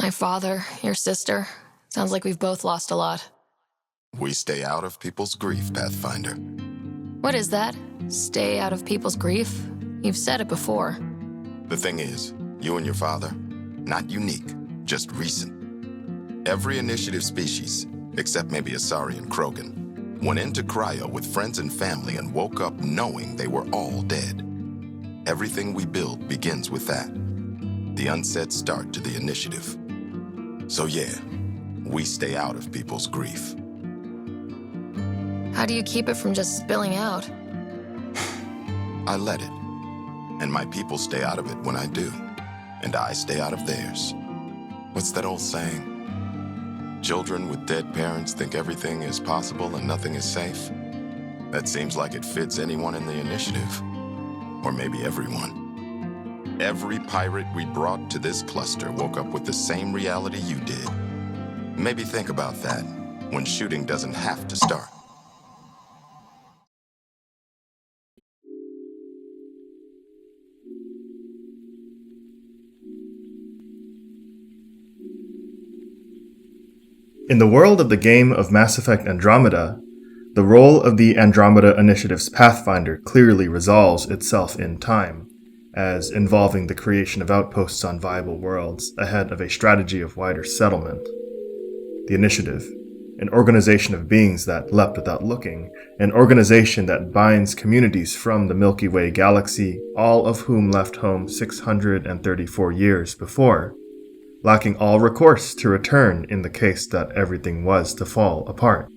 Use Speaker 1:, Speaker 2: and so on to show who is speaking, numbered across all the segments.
Speaker 1: My father, your sister. Sounds like we've both lost a lot.
Speaker 2: We stay out of people's grief, Pathfinder.
Speaker 1: What is that? Stay out of people's grief? You've said it before.
Speaker 2: The thing is, you and your father, not unique, just recent. Every initiative species, except maybe Asari and Krogan, went into cryo with friends and family and woke up knowing they were all dead. Everything we build begins with that. The unsaid start to the initiative. So yeah, we stay out of people's grief.
Speaker 1: How do you keep it from just spilling out?
Speaker 2: I let it. And my people stay out of it when I do. And I stay out of theirs. What's that old saying? Children with dead parents think everything is possible and nothing is safe. That seems like it fits anyone in the initiative. Or maybe everyone. Every pirate we brought to this cluster woke up with the same reality you did. Maybe think about that when shooting doesn't have to start.
Speaker 3: In the world of the game of Mass Effect Andromeda, the role of the Andromeda Initiative's Pathfinder clearly resolves itself in time, as involving the creation of outposts on viable worlds ahead of a strategy of wider settlement. The Initiative, an organization of beings that leapt without looking, an organization that binds communities from the Milky Way galaxy, all of whom left home 634 years before, lacking all recourse to return in the case that everything was to fall apart.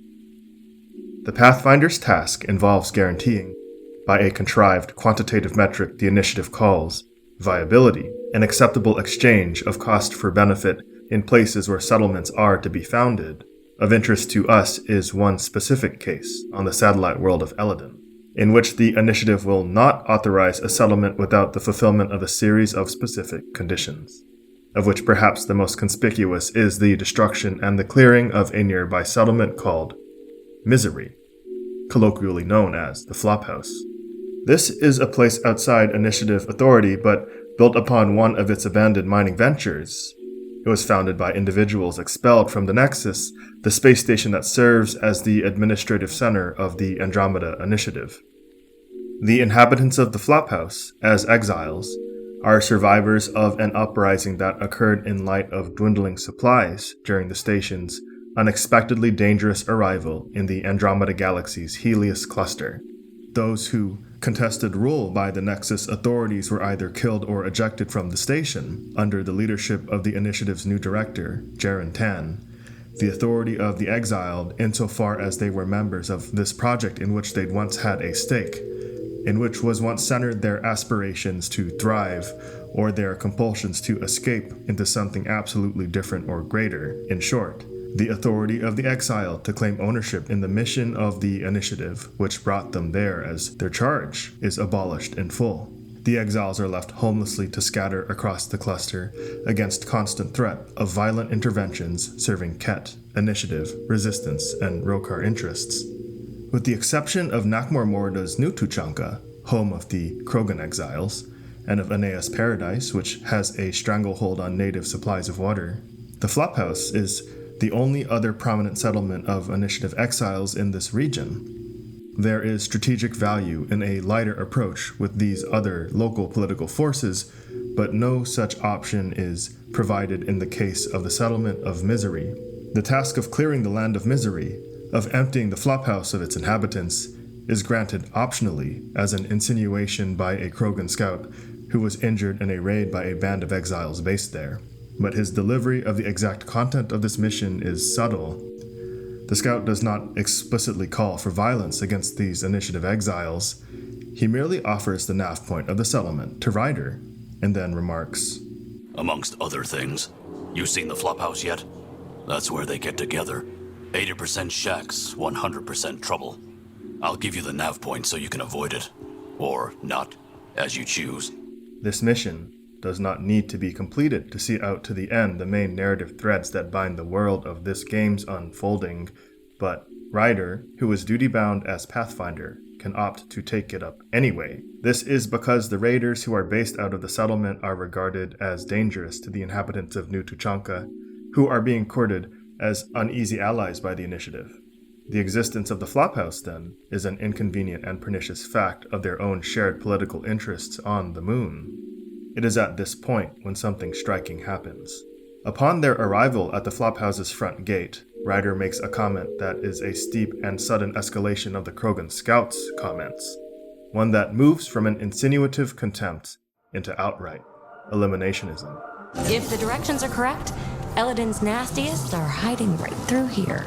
Speaker 3: The Pathfinder's task involves guaranteeing, by a contrived quantitative metric the initiative calls viability, an acceptable exchange of cost for benefit in places where settlements are to be founded. Of interest to us is one specific case on the satellite world of Eladon, in which the initiative will not authorize a settlement without the fulfillment of a series of specific conditions, of which perhaps the most conspicuous is the destruction and the clearing of a nearby settlement called Misery, colloquially known as the Flophouse. This is a place outside initiative authority, but built upon one of its abandoned mining ventures. It was founded by individuals expelled from the Nexus, the space station that serves as the administrative center of the Andromeda Initiative. The inhabitants of the Flophouse, as exiles, are survivors of an uprising that occurred in light of dwindling supplies during the station's unexpectedly dangerous arrival in the Andromeda Galaxy's Helios cluster. Those who contested rule by the Nexus authorities were either killed or ejected from the station under the leadership of the initiative's new director, Jaren Tan, the authority of the exiled insofar as they were members of this project in which they'd once had a stake, in which was once centered their aspirations to thrive or their compulsions to escape into something absolutely different or greater. In short, the authority of the exiled to claim ownership in the mission of the initiative which brought them there as their charge is abolished in full. The exiles are left homelessly to scatter across the cluster against constant threat of violent interventions serving Ket, initiative, resistance, and Rokar interests. With the exception of Nakmor Morda's new Tuchanka, home of the Krogan exiles, and of Aeneas Paradise, which has a stranglehold on native supplies of water, the Flophouse is the only other prominent settlement of initiative exiles in this region. There is strategic value in a lighter approach with these other local political forces, but no such option is provided in the case of the settlement of Misery. The task of clearing the land of Misery, of emptying the Flophouse of its inhabitants, is granted optionally as an insinuation by a Krogan scout who was injured in a raid by a band of exiles based there. But his delivery of the exact content of this mission is subtle. The scout does not explicitly call for violence against these initiative exiles. He merely offers the nav point of the settlement to Ryder, and then remarks,
Speaker 4: "Amongst other things, you seen the Flophouse yet? That's where they get together. 80% shacks, 100% trouble. I'll give you the nav point so you can avoid it. Or not, as you choose."
Speaker 3: This mission does not need to be completed to see out to the end the main narrative threads that bind the world of this game's unfolding, but Ryder, who is duty-bound as Pathfinder, can opt to take it up anyway. This is because the raiders who are based out of the settlement are regarded as dangerous to the inhabitants of New Tuchanka, who are being courted as uneasy allies by the initiative. The existence of the Flophouse, then, is an inconvenient and pernicious fact of their own shared political interests on the moon. It is at this point when something striking happens. Upon their arrival at the Flophouse's front gate, Ryder makes a comment that is a steep and sudden escalation of the Krogan scouts' comments, one that moves from an insinuative contempt into outright eliminationism.
Speaker 5: If the directions are correct, Eladin's nastiest are hiding right through here.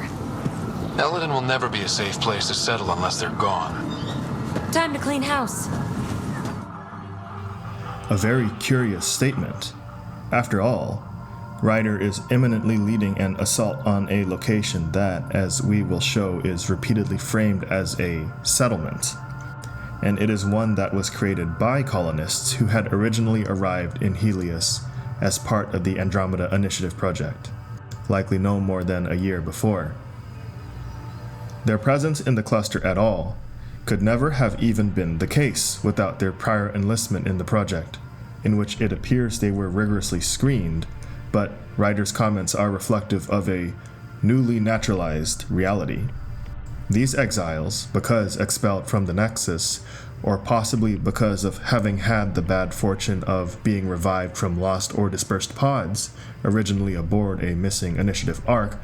Speaker 6: Eladin will never be a safe place to settle unless they're gone.
Speaker 5: Time to clean house.
Speaker 3: A very curious statement. After all, Ryder is imminently leading an assault on a location that, as we will show, is repeatedly framed as a settlement. And it is one that was created by colonists who had originally arrived in Helios as part of the Andromeda Initiative project, likely no more than a year before. Their presence in the cluster at all could never have even been the case without their prior enlistment in the project, in which it appears they were rigorously screened, but Ryder's comments are reflective of a newly naturalized reality. These exiles, because expelled from the Nexus, or possibly because of having had the bad fortune of being revived from lost or dispersed pods, originally aboard a missing Initiative Ark,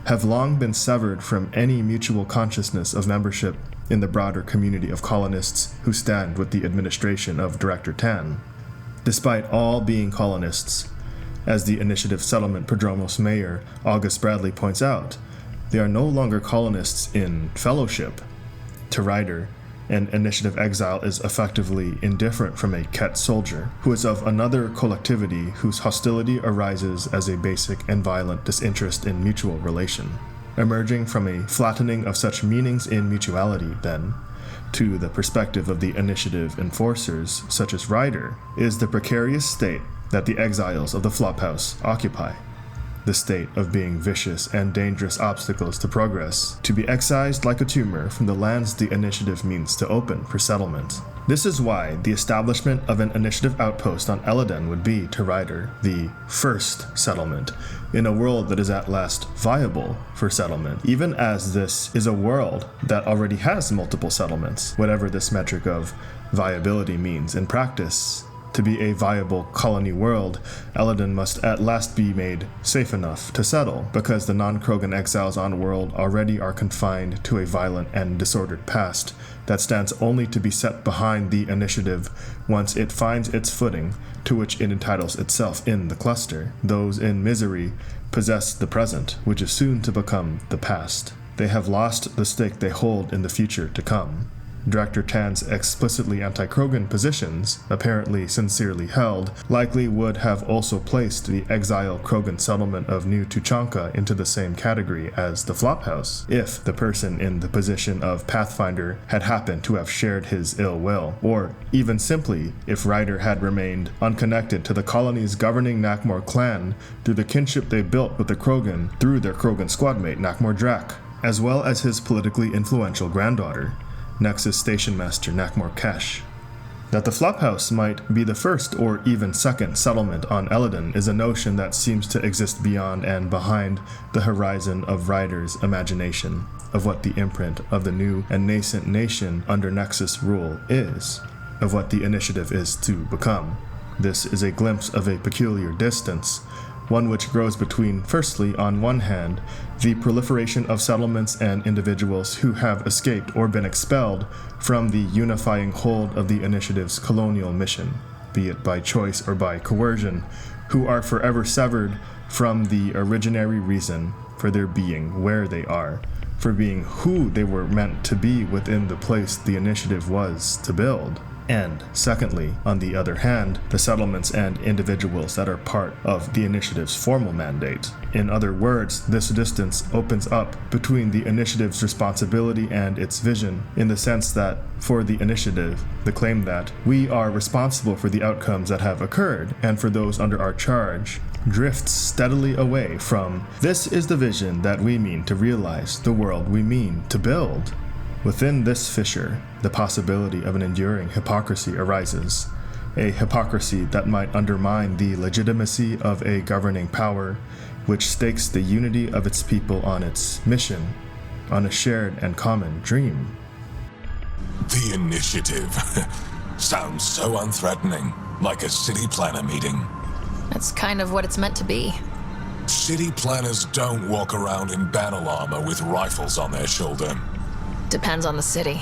Speaker 3: have long been severed from any mutual consciousness of membership in the broader community of colonists who stand with the administration of Director Tan. Despite all being colonists, as the Initiative Settlement Prodromos Mayor August Bradley points out, they are no longer colonists in fellowship. To Ryder, an Initiative exile is effectively indifferent from a Ket soldier, who is of another collectivity whose hostility arises as a basic and violent disinterest in mutual relation. Emerging from a flattening of such meanings in mutuality, then, to the perspective of the Initiative enforcers, such as Ryder, is the precarious state that the exiles of the Flophouse occupy. The state of being vicious and dangerous obstacles to progress, to be excised like a tumor from the lands the Initiative means to open for settlement. This is why the establishment of an Initiative outpost on Eladin would be, to Ryder, the first settlement, in a world that is at last viable for settlement, even as this is a world that already has multiple settlements, whatever this metric of viability means in practice. To be a viable colony world, Eladin must at last be made safe enough to settle, because the non-Krogan exiles on world already are confined to a violent and disordered past that stands only to be set behind the Initiative once it finds its footing, to which it entitles itself in the cluster. Those in misery possess the present, which is soon to become the past. They have lost the stake they hold in the future to come. Director Tan's explicitly anti-Krogan positions, apparently sincerely held, likely would have also placed the exile Krogan settlement of New Tuchanka into the same category as the Flophouse, if the person in the position of Pathfinder had happened to have shared his ill will, or even simply if Ryder had remained unconnected to the colony's governing Nakmor clan through the kinship they built with the Krogan through their Krogan squadmate Nakmor Drak, as well as his politically influential granddaughter, Nexus Station Master Nakmor Kesh. That the Flophouse might be the first or even second settlement on Eladin is a notion that seems to exist beyond and behind the horizon of Ryder's imagination of what the imprint of the new and nascent nation under Nexus rule is, of what the Initiative is to become. This is a glimpse of a peculiar distance, one which grows between, firstly, on one hand, the proliferation of settlements and individuals who have escaped or been expelled from the unifying hold of the Initiative's colonial mission, be it by choice or by coercion, who are forever severed from the originary reason for their being where they are, for being who they were meant to be within the place the Initiative was to build. And secondly, on the other hand, the settlements and individuals that are part of the Initiative's formal mandate. In other words, this distance opens up between the Initiative's responsibility and its vision, in the sense that, for the Initiative, the claim that we are responsible for the outcomes that have occurred and for those under our charge, drifts steadily away from, this is the vision that we mean to realize, the world we mean to build. Within this fissure, the possibility of an enduring hypocrisy arises, a hypocrisy that might undermine the legitimacy of a governing power which stakes the unity of its people on its mission, on a shared and common dream.
Speaker 7: The initiative. Sounds so unthreatening, like a city planner meeting.
Speaker 1: That's kind of what it's meant to be.
Speaker 7: City planners don't walk around in battle armor with rifles on their shoulder.
Speaker 1: Depends on the city.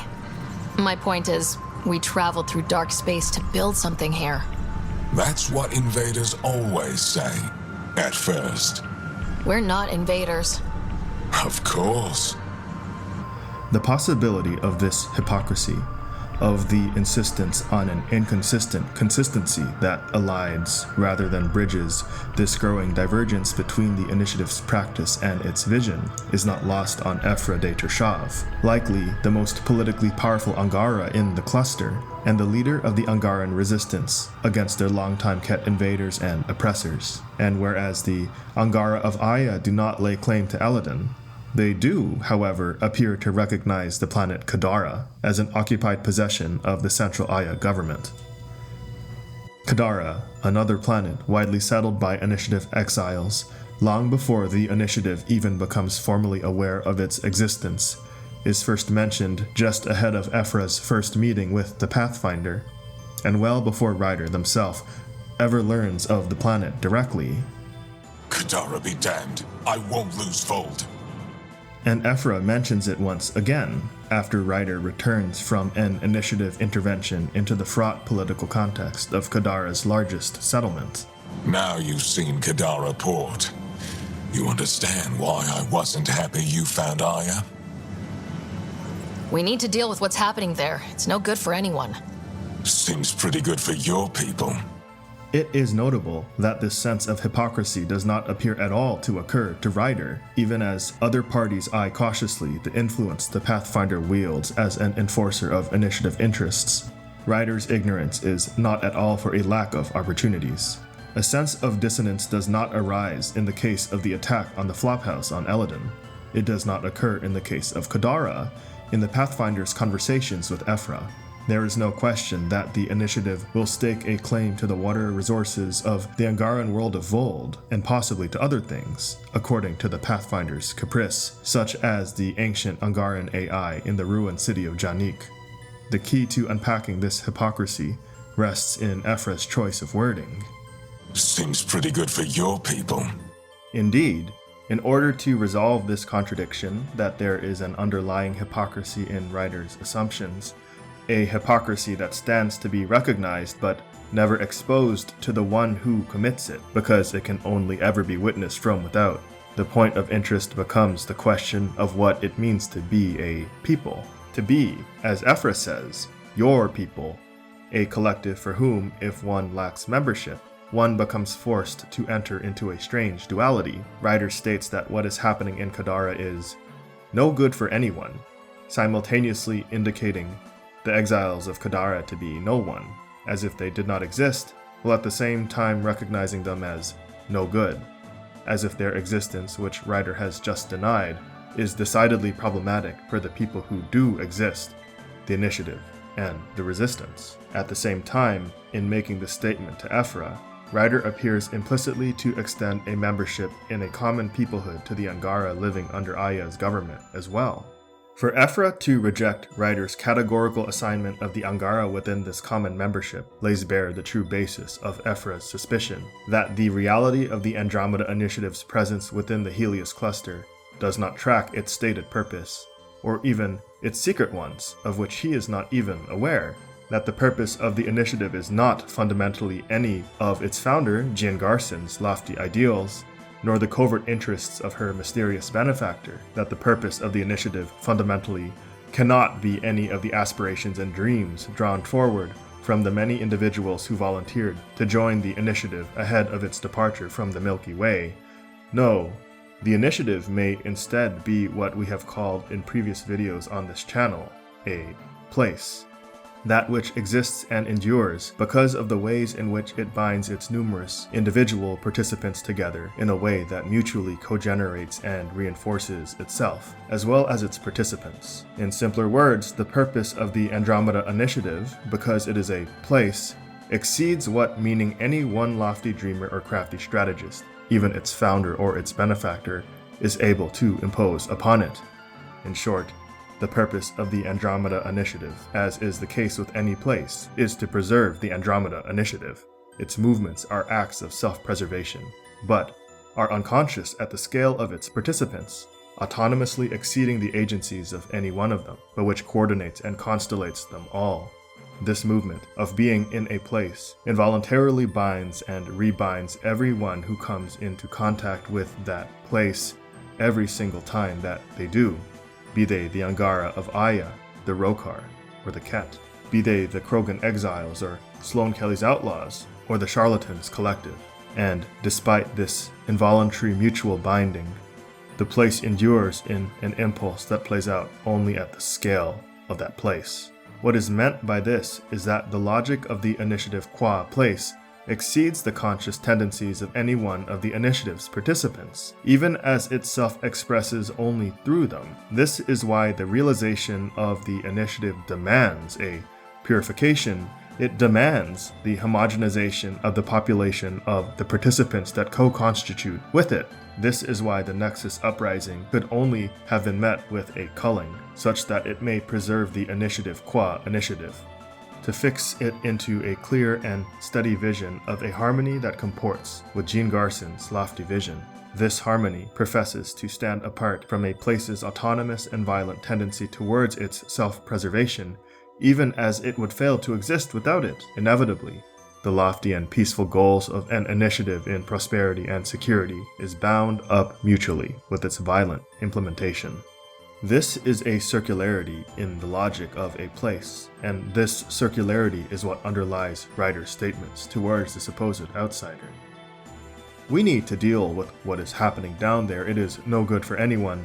Speaker 1: My point is, we traveled through dark space to build something here.
Speaker 7: That's what invaders always say, at first.
Speaker 1: We're not invaders.
Speaker 7: Of course.
Speaker 3: The possibility of this hypocrisy, of the insistence on an inconsistent consistency that elides rather than bridges this growing divergence between the initiative's practice and its vision, is not lost on Ephra de Tershav, likely the most politically powerful Angara in the cluster, and the leader of the Angaran resistance against their longtime Ket invaders and oppressors. And whereas the Angara of Aya do not lay claim to Eladin, they do, however, appear to recognize the planet Kadara as an occupied possession of the Central Aya government. Kadara, another planet widely settled by Initiative exiles, long before the Initiative even becomes formally aware of its existence, is first mentioned just ahead of Ephra's first meeting with the Pathfinder, and well before Ryder themselves ever learns of the planet directly.
Speaker 7: Kadara be damned, I won't lose Fold.
Speaker 3: And Ephra mentions it once again, after Ryder returns from an Initiative intervention into the fraught political context of Kadara's largest settlement.
Speaker 7: Now you've seen Kadara Port. You understand why I wasn't happy you found Aya?
Speaker 1: We need to deal with what's happening there. It's no good for anyone.
Speaker 7: Seems pretty good for your people.
Speaker 3: It is notable that this sense of hypocrisy does not appear at all to occur to Ryder, even as other parties eye cautiously the influence the Pathfinder wields as an enforcer of Initiative interests. Ryder's ignorance is not at all for a lack of opportunities. A sense of dissonance does not arise in the case of the attack on the Flophouse on Eladin. It does not occur in the case of Kadara, in the Pathfinder's conversations with Ephra. There is no question that the Initiative will stake a claim to the water resources of the Angaran world of Vold, and possibly to other things, according to the Pathfinder's caprice, such as the ancient Angaran AI in the ruined city of Janik. The key to unpacking this hypocrisy rests in Ephra's choice of wording.
Speaker 7: Seems pretty good for your people.
Speaker 3: Indeed, in order to resolve this contradiction that there is an underlying hypocrisy in Ryder's assumptions, a hypocrisy that stands to be recognized but never exposed to the one who commits it, because it can only ever be witnessed from without. The point of interest becomes the question of what it means to be a people. To be, as Ephra says, your people, a collective for whom, if one lacks membership, one becomes forced to enter into a strange duality. Ryder states that what is happening in Kadara is no good for anyone, simultaneously indicating the exiles of Kadara to be no one, as if they did not exist, while at the same time recognizing them as no good, as if their existence, which Ryder has just denied, is decidedly problematic for the people who do exist, the Initiative and the Resistance. At the same time, in making the statement to Ephra, Ryder appears implicitly to extend a membership in a common peoplehood to the Angara living under Aya's government as well. For Ephra to reject Ryder's categorical assignment of the Angara within this common membership lays bare the true basis of Ephra's suspicion that the reality of the Andromeda Initiative's presence within the Helios cluster does not track its stated purpose, or even its secret ones, of which he is not even aware, that the purpose of the Initiative is not fundamentally any of its founder, Jean Garson's lofty ideals, nor the covert interests of her mysterious benefactor, that the purpose of the Initiative fundamentally cannot be any of the aspirations and dreams drawn forward from the many individuals who volunteered to join the Initiative ahead of its departure from the Milky Way. No, the Initiative may instead be what we have called in previous videos on this channel, a place. that which exists and endures because of the ways in which it binds its numerous individual participants together in a way that mutually co-generates and reinforces itself, as well as its participants. In simpler words, the purpose of the Andromeda Initiative, because it is a place, exceeds what meaning any one lofty dreamer or crafty strategist, even its founder or its benefactor, is able to impose upon it. In short, the purpose of the Andromeda Initiative, as is the case with any place, is to preserve the Andromeda Initiative. Its movements are acts of self-preservation, but are unconscious at the scale of its participants, autonomously exceeding the agencies of any one of them, but which coordinates and constellates them all. This movement of being in a place involuntarily binds and rebinds everyone who comes into contact with that place every single time that they do, be they the Angara of Aya, the Rokar, or the Ket, be they the Krogan exiles or Sloane Kelly's outlaws, or the Charlatans collective. And despite this involuntary mutual binding, the place endures in an impulse that plays out only at the scale of that place. What is meant by this is that the logic of the initiative qua place exceeds the conscious tendencies of any one of the initiative's participants, even as it self-expresses only through them. This is why the realization of the initiative demands a purification. It demands the homogenization of the population of the participants that co-constitute with it. This is why the Nexus Uprising could only have been met with a culling, such that it may preserve the initiative qua initiative, to fix it into a clear and steady vision of a harmony that comports with Jean Garson's lofty vision. This harmony professes to stand apart from a place's autonomous and violent tendency towards its self-preservation, even as it would fail to exist without it, inevitably. The lofty and peaceful goals of an initiative in prosperity and security is bound up mutually with its violent implementation. This is a circularity in the logic of a place, and this circularity is what underlies Ryder's statements towards the supposed outsider. We need to deal with what is happening down there. It is no good for anyone.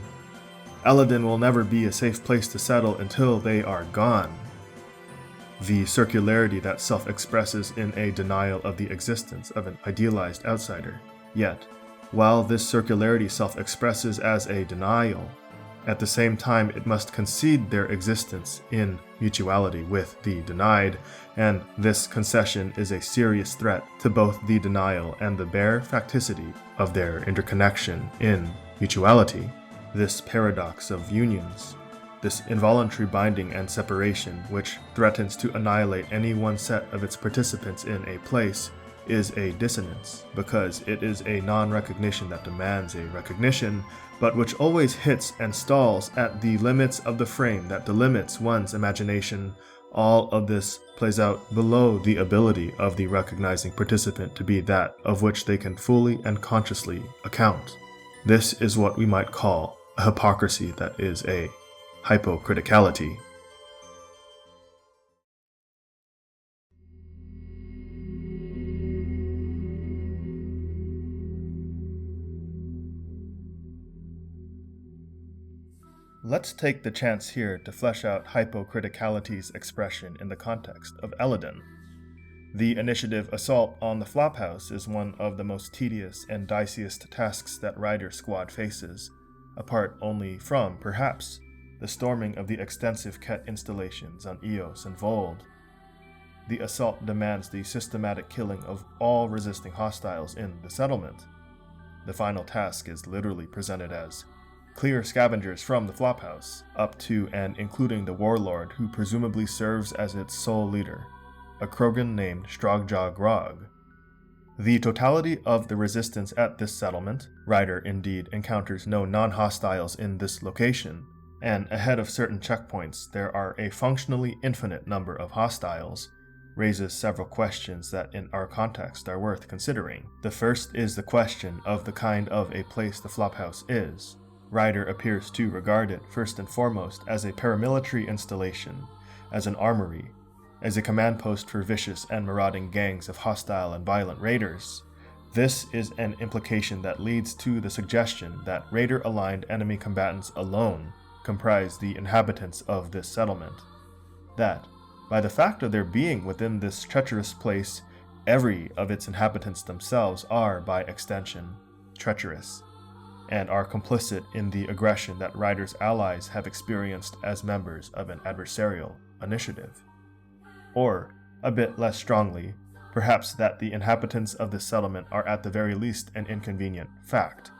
Speaker 3: Eladin will never be a safe place to settle until they are gone. The circularity that self-expresses in a denial of the existence of an idealized outsider. Yet, while this circularity self-expresses as a denial, at the same time it must concede their existence in mutuality with the denied, and this concession is a serious threat to both the denial and the bare facticity of their interconnection in mutuality. This paradox of unions, this involuntary binding and separation which threatens to annihilate any one set of its participants in a place, is a dissonance, because it is a non-recognition that demands a recognition, but which always hits and stalls at the limits of the frame that delimits one's imagination. All of this plays out below the ability of the recognizing participant to be that of which they can fully and consciously account. This is what we might call a hypocrisy that is a hypo-criticality. Let's take the chance here to flesh out hypocriticality's expression in the context of Eladin. The initiative assault on the Flophouse is one of the most tedious and diciest tasks that Ryder's squad faces, apart only from, perhaps, the storming of the extensive Ket installations on Eos and Vold. The assault demands the systematic killing of all resisting hostiles in the settlement. The final task is literally presented as clear scavengers from the Flophouse, up to and including the warlord who presumably serves as its sole leader, a Krogan named Strogjaw Grog. The totality of the resistance at this settlement, Ryder indeed encounters no non-hostiles in this location, and ahead of certain checkpoints there are a functionally infinite number of hostiles, raises several questions that in our context are worth considering. The first is the question of the kind of a place the Flophouse is. Ryder appears to regard it first and foremost as a paramilitary installation, as an armory, as a command post for vicious and marauding gangs of hostile and violent raiders. This is an implication that leads to the suggestion that raider-aligned enemy combatants alone comprise the inhabitants of this settlement. That, By the fact of their being within this treacherous place, every of its inhabitants themselves are, by extension, treacherous, and are complicit in the aggression that Ryder's allies have experienced as members of an adversarial initiative. Or, a bit less strongly, perhaps that the inhabitants of this settlement are at the very least an inconvenient fact,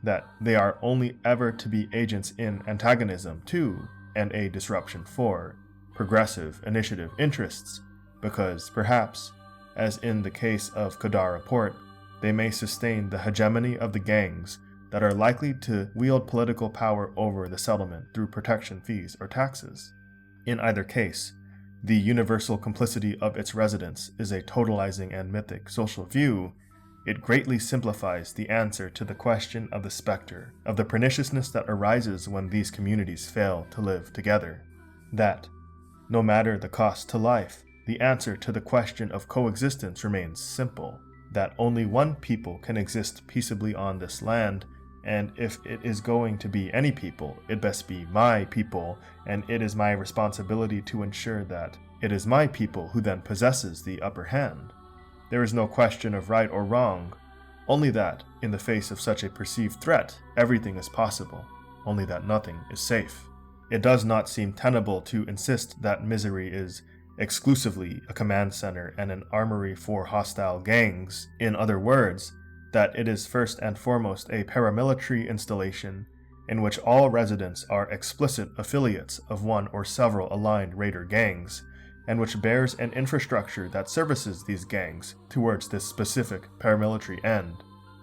Speaker 3: that they are only ever to be agents in antagonism to, and a disruption for, progressive initiative interests, because perhaps, as in the case of Kadara Port, they may sustain the hegemony of the gangs that are likely to wield political power over the settlement through protection fees or taxes. In either case, the universal complicity of its residents is a totalizing and mythic social view. It greatly simplifies the answer to the question of the specter, of the perniciousness that arises when these communities fail to live together. That, no matter the cost to life, the answer to the question of coexistence remains simple, that only one people can exist peaceably on this land, and if it is going to be any people, it best be my people, and it is my responsibility to ensure that it is my people who then possesses the upper hand. There is no question of right or wrong, only that, in the face of such a perceived threat, everything is possible, only that nothing is safe. It does not seem tenable to insist that misery is exclusively a command center and an armory for hostile gangs. In other words, that it is first and foremost a paramilitary installation in which all residents are explicit affiliates of one or several aligned raider gangs, and which bears an infrastructure that services these gangs towards this specific paramilitary end,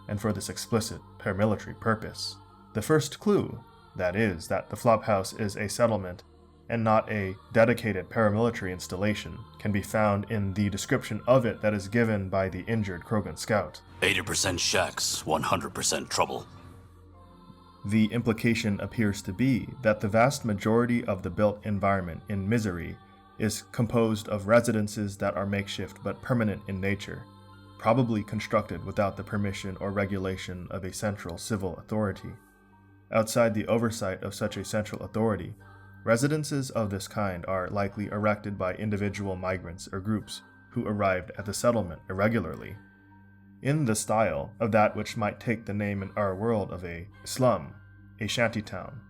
Speaker 3: and for this explicit paramilitary purpose. The first clue, that is, that the Flophouse is a settlement and not a dedicated paramilitary installation, can be found in the description of it that is given by the injured Krogan scout.
Speaker 4: 80% shacks, 100% trouble.
Speaker 3: The implication appears to be that the vast majority of the built environment in Misery is composed of residences that are makeshift but permanent in nature, probably constructed without the permission or regulation of a central civil authority. Outside the oversight of such a central authority, residences of this kind are likely erected by individual migrants or groups who arrived at the settlement irregularly, in the style of that which might take the name in our world of a slum, a shantytown,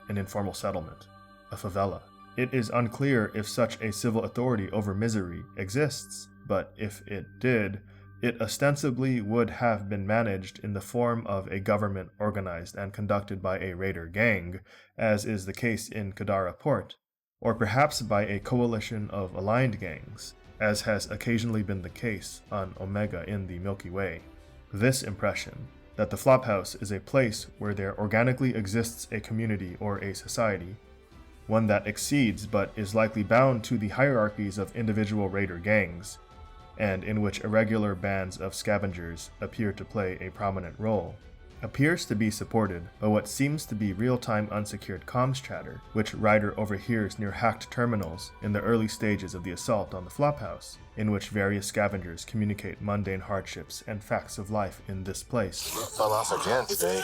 Speaker 3: an informal settlement, a favela. It is unclear if such a civil authority over Misery exists, but if it did, it ostensibly would have been managed in the form of a government organized and conducted by a raider gang, as is the case in Kadara Port, or perhaps by a coalition of aligned gangs, as has occasionally been the case on Omega in the Milky Way. This impression, that the Flophouse is a place where there organically exists a community or a society, one that exceeds but is likely bound to the hierarchies of individual raider gangs, and in which irregular bands of scavengers appear to play a prominent role, appears to be supported by what seems to be real-time unsecured comms chatter, which Ryder overhears near hacked terminals in the early stages of the assault on the Flophouse, in which various scavengers communicate mundane hardships and facts of life in this place.
Speaker 8: Fell off again today.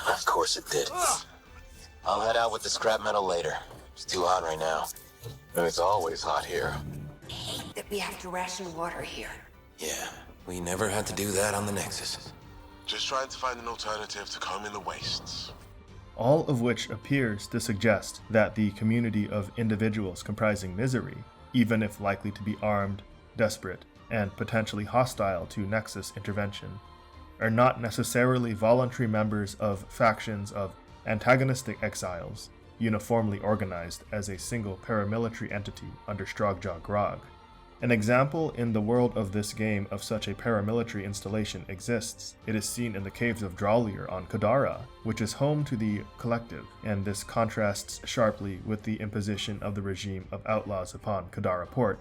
Speaker 8: Of course it did. I'll head out with the scrap metal later. It's too hot right now.
Speaker 6: And it's always hot here.
Speaker 9: That we have to ration water here.
Speaker 8: Yeah, we never had to do that on the Nexus.
Speaker 10: Just trying to find an alternative to combing the wastes.
Speaker 3: All of which appears to suggest that the community of individuals comprising Misery, even if likely to be armed, desperate, and potentially hostile to Nexus intervention, are not necessarily voluntary members of factions of antagonistic exiles, uniformly organized as a single paramilitary entity under Strogjaw Grog. An example in the world of this game of such a paramilitary installation exists. It is seen in the caves of Drawlier on Kadara, which is home to the Collective, and this contrasts sharply with the imposition of the regime of outlaws upon Kadara Port,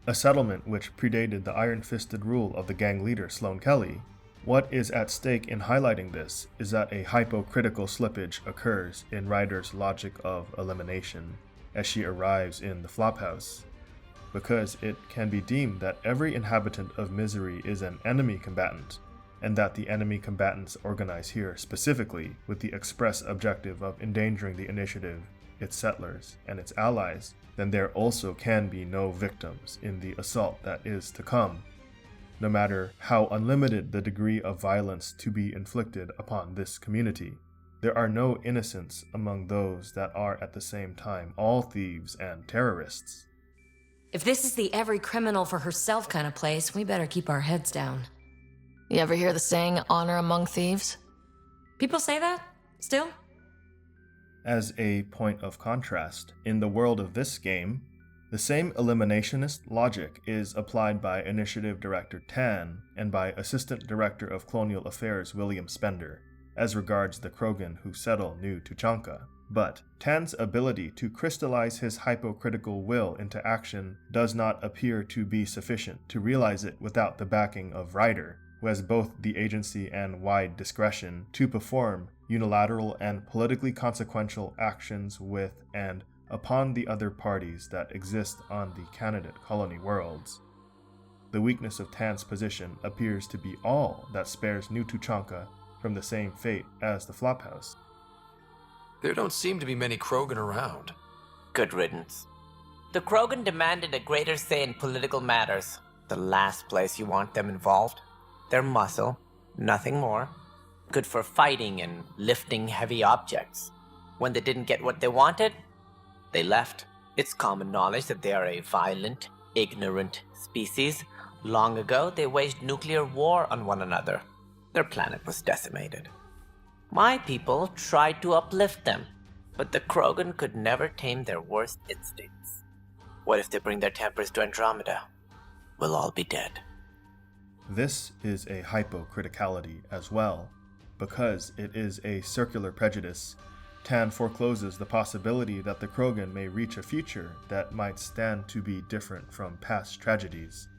Speaker 3: a settlement which predated the iron-fisted rule of the gang leader Sloane Kelly. What is at stake in highlighting this is that a hypocritical slippage occurs in Ryder's logic of elimination as she arrives in the Flophouse, because it can be deemed that every inhabitant of Misery is an enemy combatant, and that the enemy combatants organize here specifically with the express objective of endangering the initiative its settlers, and its allies, then there also can be no victims in the assault that is to come, no matter how unlimited the degree of violence to be inflicted upon this community. There are no innocents among those that are at the same time all thieves and terrorists.
Speaker 5: If this is the every criminal for herself kind of place, we better keep our heads down.
Speaker 1: You ever hear the saying, honor among thieves?
Speaker 5: People say that? Still?
Speaker 3: As a point of contrast, in the world of this game, the same eliminationist logic is applied by Initiative Director Tan and by Assistant Director of Colonial Affairs William Spender, as regards the Krogan who settle New Tuchanka. But Tan's ability to crystallize his hypocritical will into action does not appear to be sufficient to realize it without the backing of Ryder, who has both the agency and wide discretion to perform unilateral and politically consequential actions with and upon the other parties that exist on the candidate colony worlds. The weakness of Tan's position appears to be all that spares New Tuchanka from the same fate as the Flophouse.
Speaker 6: There don't seem to be many Krogan around.
Speaker 11: Good riddance. The Krogan demanded a greater say in political matters. The last place you want them involved. Their muscle, nothing more. Good for fighting and lifting heavy objects. When they didn't get what they wanted, they left. It's common knowledge that they are a violent, ignorant species. Long ago, they waged nuclear war on one another. Their planet was decimated. My people tried to uplift them, but the Krogan could never tame their worst instincts. What if they bring their tempers to Andromeda? We'll all be dead.
Speaker 3: This is a hypocriticality as well. Because it is a circular prejudice, Tan forecloses the possibility that the Krogan may reach a future that might stand to be different from past tragedies.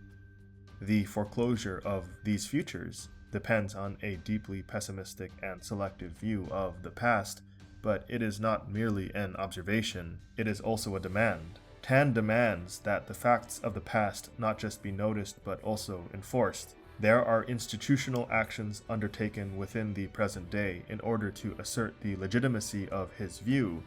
Speaker 3: The foreclosure of these futures depends on a deeply pessimistic and selective view of the past, but it is not merely an observation, it is also a demand. Tan demands that the facts of the past not just be noticed but also enforced. There are institutional actions undertaken within the present day in order to assert the legitimacy of his view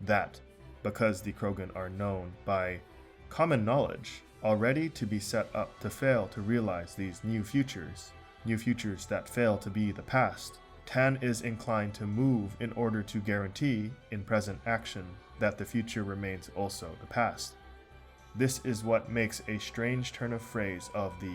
Speaker 3: that, because the Krogan are known by common knowledge, already to be set up to fail to realize these new futures that fail to be the past, Tan is inclined to move in order to guarantee, in present action, that the future remains also the past. This is what makes a strange turn of phrase of the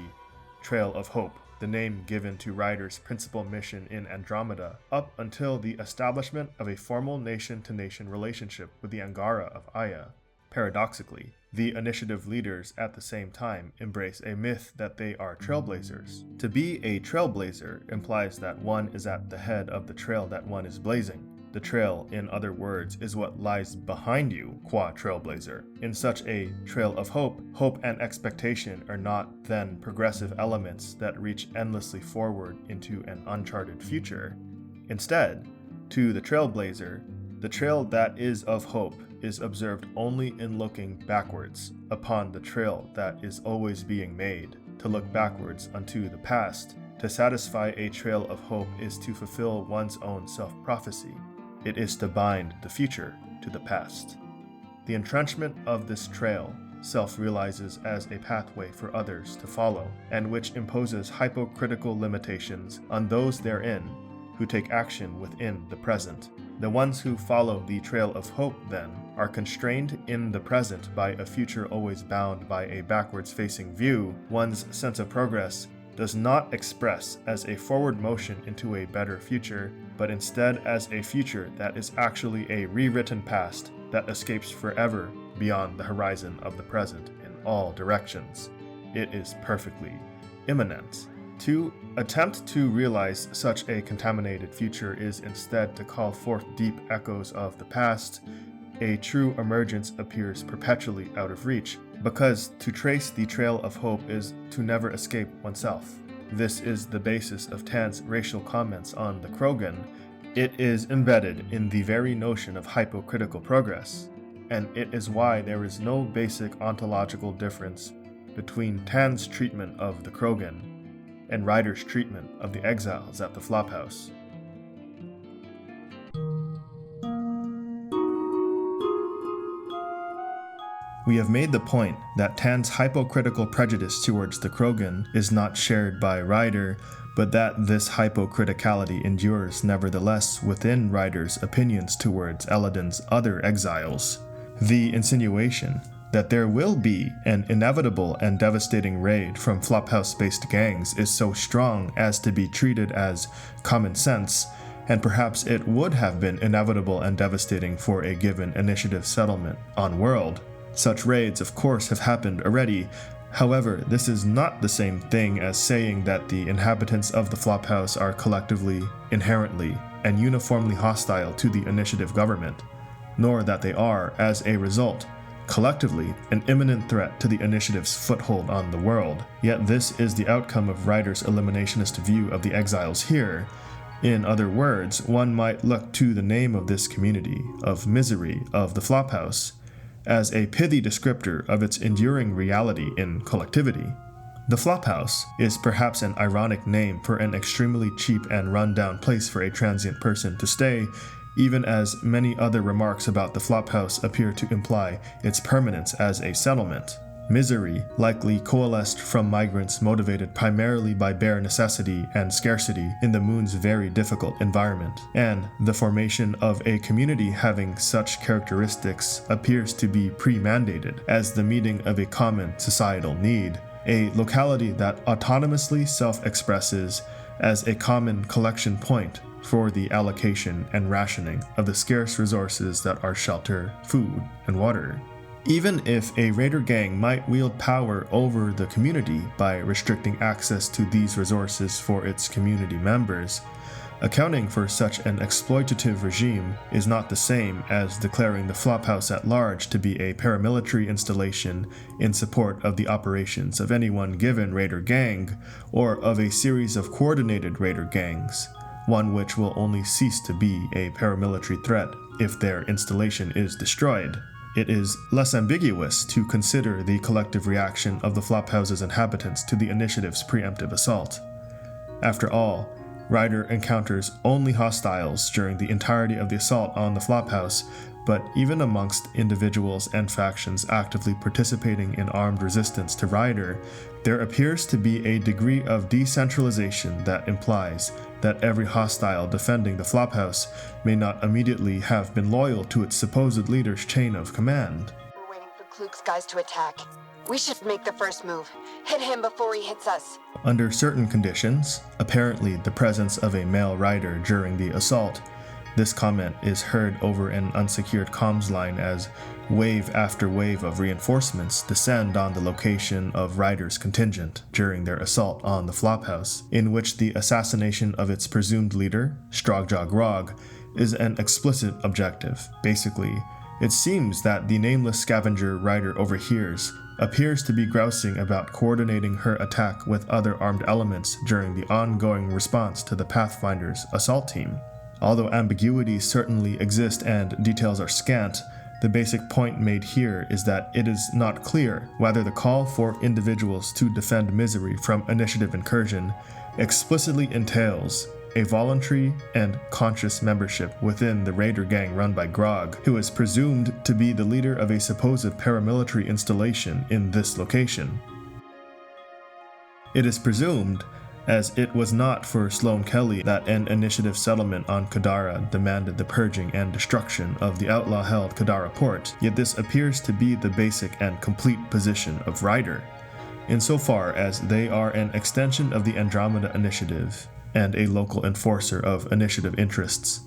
Speaker 3: Trail of Hope, the name given to Ryder's principal mission in Andromeda, up until the establishment of a formal nation-to-nation relationship with the Angara of Aya. Paradoxically, the initiative leaders at the same time embrace a myth that they are trailblazers. To be a trailblazer implies that one is at the head of the trail that one is blazing. The trail, in other words, is what lies behind you, qua trailblazer. In such a trail of hope, hope and expectation are not then progressive elements that reach endlessly forward into an uncharted future. Instead, to the trailblazer, the trail that is of hope is observed only in looking backwards upon the trail that is always being made. To look backwards unto the past, to satisfy a trail of hope is to fulfill one's own self-prophecy. It is to bind the future to the past. The entrenchment of this trail self-realizes as a pathway for others to follow, and which imposes hypocritical limitations on those therein who take action within the present. The ones who follow the trail of hope, then, are constrained in the present by a future always bound by a backwards-facing view. One's sense of progress does not express as a forward motion into a better future, but instead as a future that is actually a rewritten past that escapes forever beyond the horizon of the present in all directions. It is perfectly immanent. To attempt to realize such a contaminated future is instead to call forth deep echoes of the past. A true emergence appears perpetually out of reach, because to trace the trail of hope is to never escape oneself. This is the basis of Tan's racial comments on the Krogan. It is embedded in the very notion of hypocritical progress, and it is why there is no basic ontological difference between Tan's treatment of the Krogan and Ryder's treatment of the exiles at the Flophouse. We have made the point that Tan's hypocritical prejudice towards the Krogan is not shared by Ryder, but that this hypocriticality endures nevertheless within Ryder's opinions towards Elladan's other exiles. The insinuation that there will be an inevitable and devastating raid from Flophouse-based gangs is so strong as to be treated as common sense, and perhaps it would have been inevitable and devastating for a given initiative settlement on World. Such raids, of course, have happened already. However, this is not the same thing as saying that the inhabitants of the Flophouse are collectively, inherently, and uniformly hostile to the initiative government, nor that they are, as a result, collectively an imminent threat to the initiative's foothold on the world. Yet this is the outcome of Ryder's eliminationist view of the exiles here. In other words, one might look to the name of this community, of misery, of the Flophouse, as a pithy descriptor of its enduring reality in collectivity. The Flophouse is perhaps an ironic name for an extremely cheap and run-down place for a transient person to stay, even as many other remarks about the Flophouse appear to imply its permanence as a settlement. Misery likely coalesced from migrants motivated primarily by bare necessity and scarcity in the moon's very difficult environment, and the formation of a community having such characteristics appears to be pre-mandated as the meeting of a common societal need, a locality that autonomously self-expresses as a common collection point for the allocation and rationing of the scarce resources that are shelter, food, and water. Even if a raider gang might wield power over the community by restricting access to these resources for its community members, accounting for such an exploitative regime is not the same as declaring the Flophouse at large to be a paramilitary installation in support of the operations of any one given raider gang, or of a series of coordinated raider gangs, one which will only cease to be a paramilitary threat if their installation is destroyed. It is less ambiguous to consider the collective reaction of the Flophouse's inhabitants to the initiative's preemptive assault. After all, Ryder encounters only hostiles during the entirety of the assault on the Flophouse, but even amongst individuals and factions actively participating in armed resistance to Ryder, there appears to be a degree of decentralization that implies that every hostile defending the Flophouse may not immediately have been loyal to its supposed leader's chain of command.
Speaker 9: We're waiting for Kluk's guys to attack. We should make the first move. Hit him before he hits us.
Speaker 3: Under certain conditions, apparently the presence of a male rider during the assault, this comment is heard over an unsecured comms line as wave after wave of reinforcements descend on the location of Ryder's contingent during their assault on the Flophouse, in which the assassination of its presumed leader, Strogjaw Grog, is an explicit objective. Basically, it seems that the nameless scavenger Ryder overhears appears to be grousing about coordinating her attack with other armed elements during the ongoing response to the Pathfinder's assault team. Although ambiguities certainly exist and details are scant, the basic point made here is that it is not clear whether the call for individuals to defend misery from initiative incursion explicitly entails a voluntary and conscious membership within the raider gang run by Grog, who is presumed to be the leader of a supposed paramilitary installation in this location. It is presumed, as it was not for Sloane Kelly that an initiative settlement on Kadara demanded the purging and destruction of the outlaw-held Kadara port, yet this appears to be the basic and complete position of Ryder, insofar as they are an extension of the Andromeda Initiative and a local enforcer of initiative interests.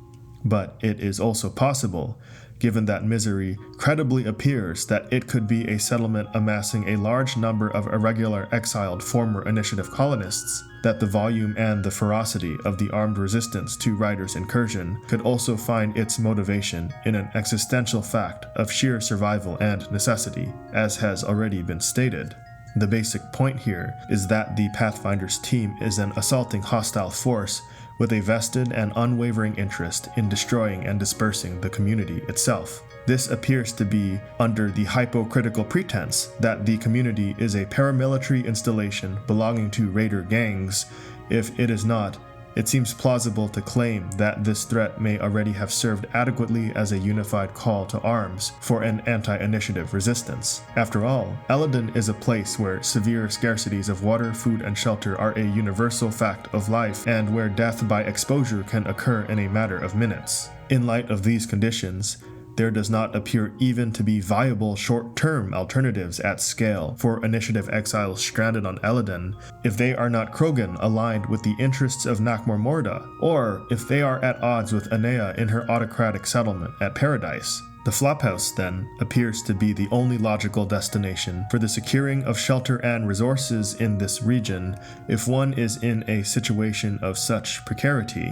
Speaker 3: But it is also possible, given that misery credibly appears that it could be a settlement amassing a large number of irregular exiled former initiative colonists, that the volume and the ferocity of the armed resistance to Ryder's incursion could also find its motivation in an existential fact of sheer survival and necessity, as has already been stated. The basic point here is that the Pathfinder's team is an assaulting hostile force with a vested and unwavering interest in destroying and dispersing the community itself. This appears to be under the hypocritical pretense that the community is a paramilitary installation belonging to raider gangs, if it is not it seems plausible to claim that this threat may already have served adequately as a unified call to arms for an anti-initiative resistance. After all, Eladin is a place where severe scarcities of water, food, and shelter are a universal fact of life, and where death by exposure can occur in a matter of minutes. In light of these conditions, there does not appear even to be viable short-term alternatives at scale for initiative exiles stranded on Eladin if they are not Krogan aligned with the interests of Nakmor Morda, or if they are at odds with Anea in her autocratic settlement at Paradise. The Flophouse, then, appears to be the only logical destination for the securing of shelter and resources in this region if one is in a situation of such precarity.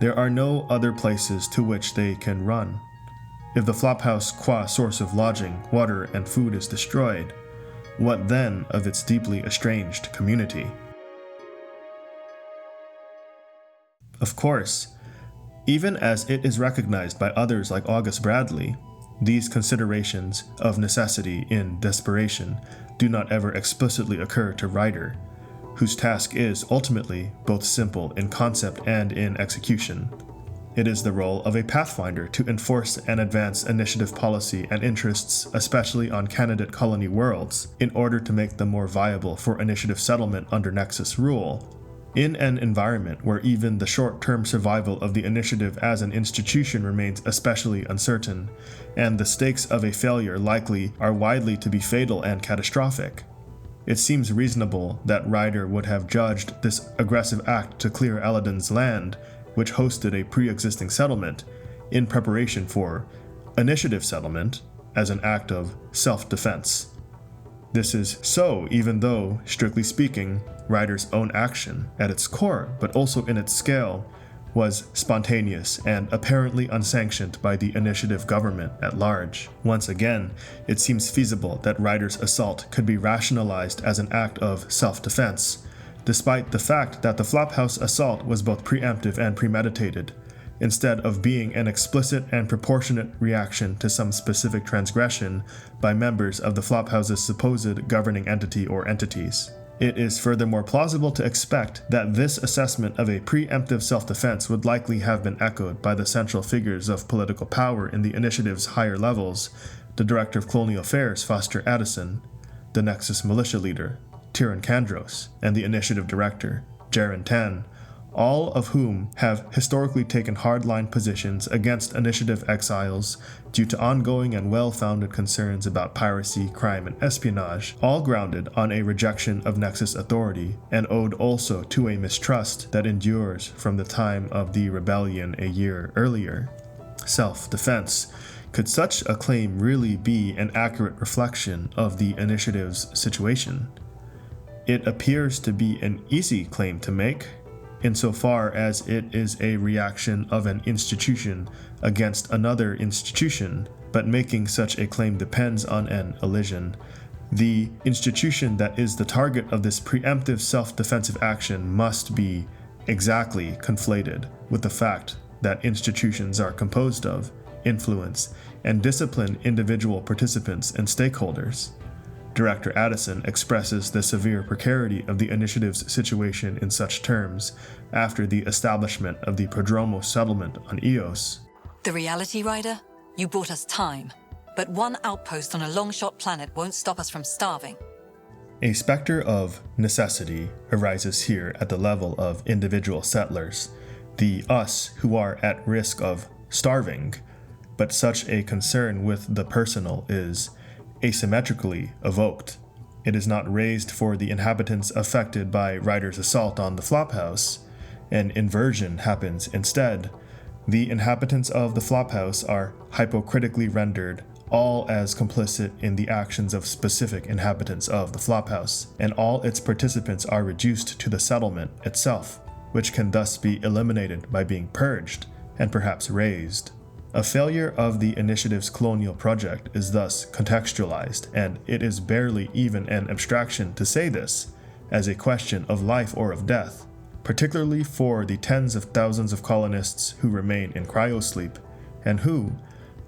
Speaker 3: There are no other places to which they can run. If the Flophouse qua source of lodging, water, and food is destroyed, what then of its deeply estranged community? Of course, even as it is recognized by others like August Bradley, these considerations of necessity in desperation do not ever explicitly occur to Ryder, whose task is ultimately both simple in concept and in execution. It is the role of a pathfinder to enforce and advance initiative policy and interests, especially on candidate colony worlds, in order to make them more viable for initiative settlement under Nexus rule. In an environment where even the short-term survival of the initiative as an institution remains especially uncertain, and the stakes of a failure likely are widely to be fatal and catastrophic, it seems reasonable that Ryder would have judged this aggressive act to clear Eladin's land, which hosted a pre-existing settlement, in preparation for initiative settlement, as an act of self-defense. This is so even though, strictly speaking, Ryder's own action, at its core, but also in its scale, was spontaneous and apparently unsanctioned by the initiative government at large. Once again, it seems feasible that Ryder's assault could be rationalized as an act of self-defense, despite the fact that the Flophouse assault was both preemptive and premeditated, instead of being an explicit and proportionate reaction to some specific transgression by members of the Flophouse's supposed governing entity or entities. It is furthermore plausible to expect that this assessment of a preemptive self-defense would likely have been echoed by the central figures of political power in the initiative's higher levels, the Director of Colonial Affairs, Foster Addison, the Nexus militia leader, Tyrion Kandros, and the initiative director, Jaren Tan, all of whom have historically taken hardline positions against initiative exiles due to ongoing and well-founded concerns about piracy, crime, and espionage, all grounded on a rejection of Nexus authority, and owed also to a mistrust that endures from the time of the rebellion a year earlier. Self-defense. Could such a claim really be an accurate reflection of the initiative's situation? It appears to be an easy claim to make, insofar as it is a reaction of an institution against another institution, but making such a claim depends on an elision. The institution that is the target of this preemptive self-defensive action must be exactly conflated with the fact that institutions are composed of, influence, and discipline individual participants and stakeholders. Director Addison expresses the severe precarity of the initiative's situation in such terms after the establishment of the Prodromos settlement on Eos.
Speaker 12: The reality, Ryder? You bought us time, but one outpost on a long-shot planet won't stop us from starving.
Speaker 3: A specter of necessity arises here at the level of individual settlers, the us who are at risk of starving, but such a concern with the personal is asymmetrically evoked. It is not raised for the inhabitants affected by Ryder's assault on the Flophouse. An inversion happens instead. The inhabitants of the Flophouse are hypocritically rendered all as complicit in the actions of specific inhabitants of the Flophouse, and all its participants are reduced to the settlement itself, which can thus be eliminated by being purged and perhaps razed. A failure of the initiative's colonial project is thus contextualized, and it is barely even an abstraction to say this as a question of life or of death, particularly for the tens of thousands of colonists who remain in cryosleep, and who,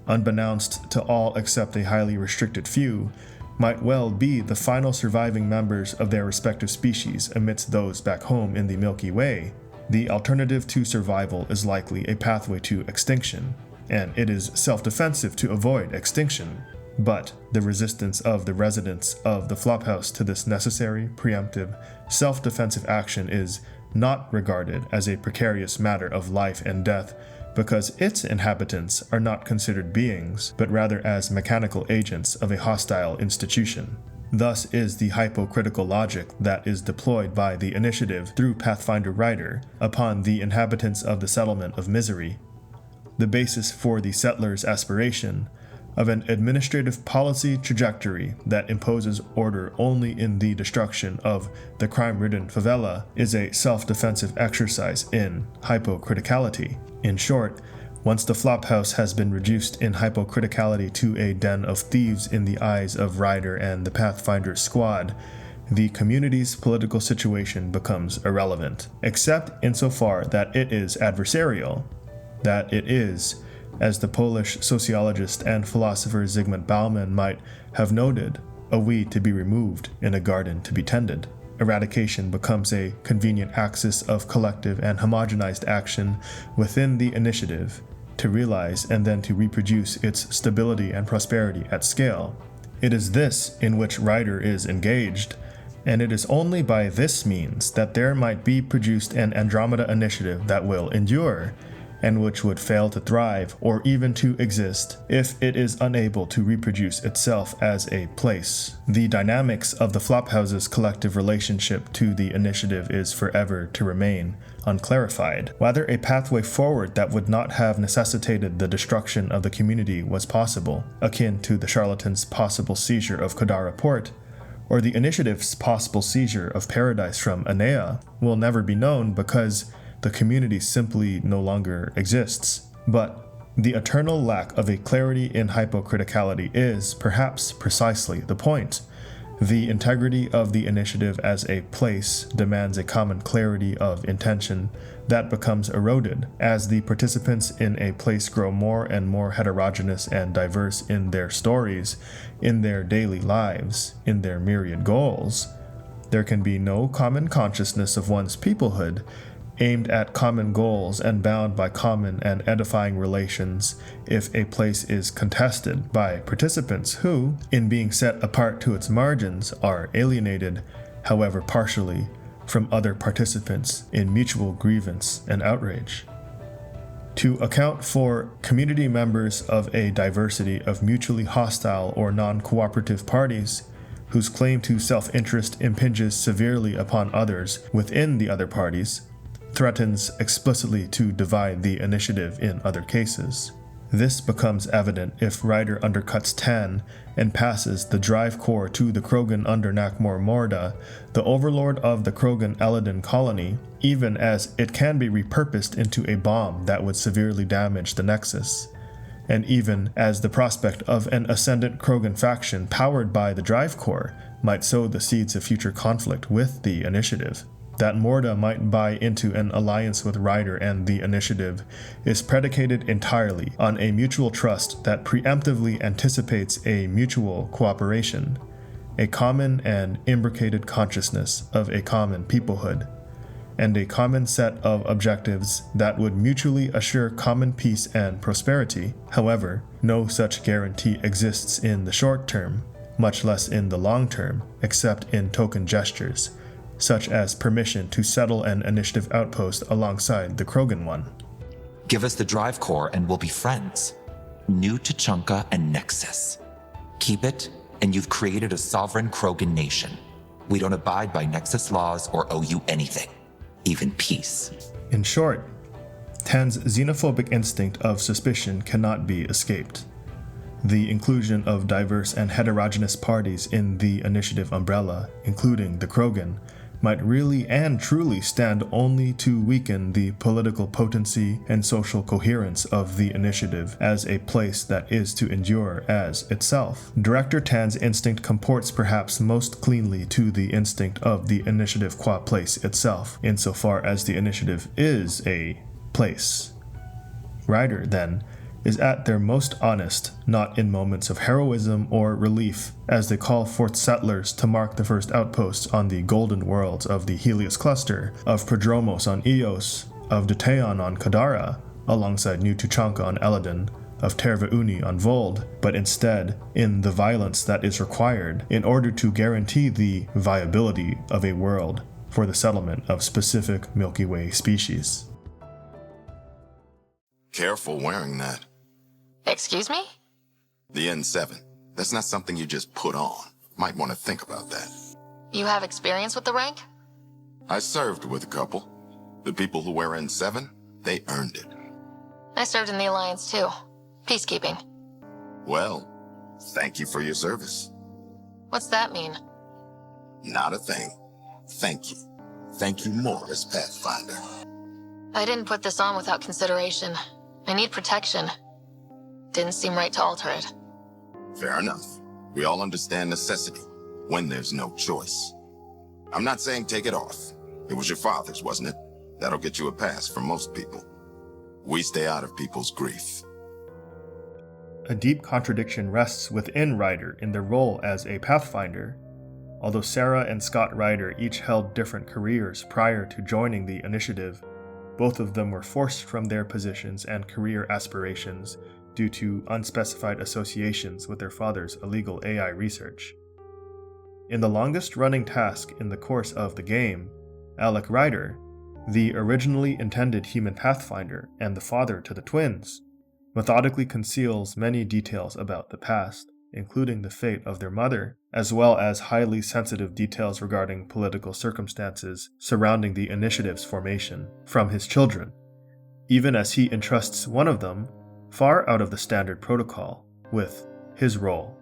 Speaker 3: unbeknownst to all except a highly restricted few, might well be the final surviving members of their respective species amidst those back home in the Milky Way, The alternative to survival is likely a pathway to extinction, and it is self-defensive to avoid extinction. But the resistance of the residents of the Flophouse to this necessary, preemptive, self-defensive action is not regarded as a precarious matter of life and death because its inhabitants are not considered beings, but rather as mechanical agents of a hostile institution. Thus is the hypocritical logic that is deployed by the initiative through Pathfinder Rider upon the inhabitants of the settlement of Misery, the basis for the settlers' aspiration of an administrative policy trajectory that imposes order only in the destruction of the crime-ridden favela is a self-defensive exercise in hypocriticality. In short, once the Flophouse has been reduced in hypocriticality to a den of thieves in the eyes of Ryder and the Pathfinder squad, the community's political situation becomes irrelevant, except insofar that it is adversarial, that it is, as the Polish sociologist and philosopher Zygmunt Bauman might have noted, a weed to be removed in a garden to be tended. Eradication becomes a convenient axis of collective and homogenized action within the initiative to realize and then to reproduce its stability and prosperity at scale. It is this in which Ryder is engaged, and it is only by this means that there might be produced an Andromeda initiative that will endure, and which would fail to thrive or even to exist if it is unable to reproduce itself as a place. The dynamics of the Flophouse's collective relationship to the initiative is forever to remain unclarified. Whether a pathway forward that would not have necessitated the destruction of the community was possible, akin to the charlatan's possible seizure of Kodara Port, or the initiative's possible seizure of Paradise from Anea, will never be known because the community simply no longer exists. But the eternal lack of a clarity in hypocriticality is, perhaps, precisely the point. The integrity of the initiative as a place demands a common clarity of intention that becomes eroded as the participants in a place grow more and more heterogeneous and diverse in their stories, in their daily lives, in their myriad goals. There can be no common consciousness of one's peoplehood aimed at common goals and bound by common and edifying relations if a place is contested by participants who, in being set apart to its margins, are alienated, however partially, from other participants in mutual grievance and outrage. To account for community members of a diversity of mutually hostile or non-cooperative parties whose claim to self-interest impinges severely upon others within the other parties, threatens explicitly to divide the initiative in other cases. This becomes evident if Ryder undercuts Tan and passes the drive core to the Krogan under Nakmor Morda, the overlord of the Krogan Eladin colony, even as it can be repurposed into a bomb that would severely damage the Nexus, and even as the prospect of an ascendant Krogan faction powered by the drive core might sow the seeds of future conflict with the initiative. That Morda might buy into an alliance with Ryder and the initiative is predicated entirely on a mutual trust that preemptively anticipates a mutual cooperation, a common and imbricated consciousness of a common peoplehood, and a common set of objectives that would mutually assure common peace and prosperity. However, no such guarantee exists in the short term, much less in the long term, except in token gestures, such as permission to settle an initiative outpost alongside the Krogan one.
Speaker 13: Give us the drive core and we'll be friends. New Tuchanka and Nexus. Keep it, and you've created a sovereign Krogan nation. We don't abide by Nexus laws or owe you anything, even peace.
Speaker 3: In short, Tan's xenophobic instinct of suspicion cannot be escaped. The inclusion of diverse and heterogeneous parties in the initiative umbrella, including the Krogan, might really and truly stand only to weaken the political potency and social coherence of the initiative as a place that is to endure as itself. Director Tan's instinct comports perhaps most cleanly to the instinct of the initiative qua place itself, insofar as the initiative is a place. Ryder, then, is at their most honest, not in moments of heroism or relief, as they call forth settlers to mark the first outposts on the golden worlds of the Helios cluster, of Prodromos on Eos, of Dteon on Kadara, alongside New Tuchanka on Eladin, of Terva Uni on Vold, but instead in the violence that is required in order to guarantee the viability of a world for the settlement of specific Milky Way species.
Speaker 2: Careful wearing that.
Speaker 1: Excuse me?
Speaker 2: The N7. That's not something you just put on. Might want to think about that.
Speaker 1: You have experience with the rank?
Speaker 2: I served with a couple. The people who wear N7, they earned it.
Speaker 1: I served in the Alliance too. Peacekeeping.
Speaker 2: Well, thank you for your service.
Speaker 1: What's that mean?
Speaker 2: Not a thing. Thank you. Thank you more as Pathfinder.
Speaker 1: I didn't put this on without consideration. I need protection. Didn't seem right to alter it.
Speaker 2: Fair enough. We all understand necessity, when there's no choice. I'm not saying take it off. It was your father's, wasn't it? That'll get you a pass from most people. We stay out of people's grief.
Speaker 3: A deep contradiction rests within Ryder in their role as a Pathfinder. Although Sarah and Scott Ryder each held different careers prior to joining the initiative, both of them were forced from their positions and career aspirations due to unspecified associations with their father's illegal AI research. In the longest-running task in the course of the game, Alec Ryder, the originally intended human Pathfinder and the father to the twins, methodically conceals many details about the past, including the fate of their mother, as well as highly sensitive details regarding political circumstances surrounding the initiative's formation, from his children, even as he entrusts one of them, far out of the standard protocol, with his role.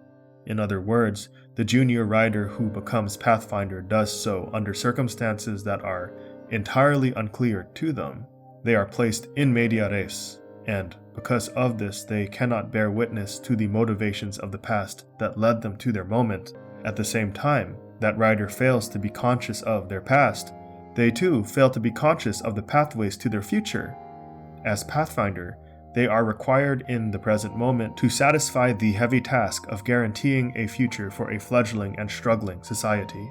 Speaker 3: In other words, the junior rider who becomes Pathfinder does so under circumstances that are entirely unclear to them. They are placed in media res, and because of this they cannot bear witness to the motivations of the past that led them to their moment. At the same time that Ryder fails to be conscious of their past, they too fail to be conscious of the pathways to their future. As Pathfinder, they are required in the present moment to satisfy the heavy task of guaranteeing a future for a fledgling and struggling society,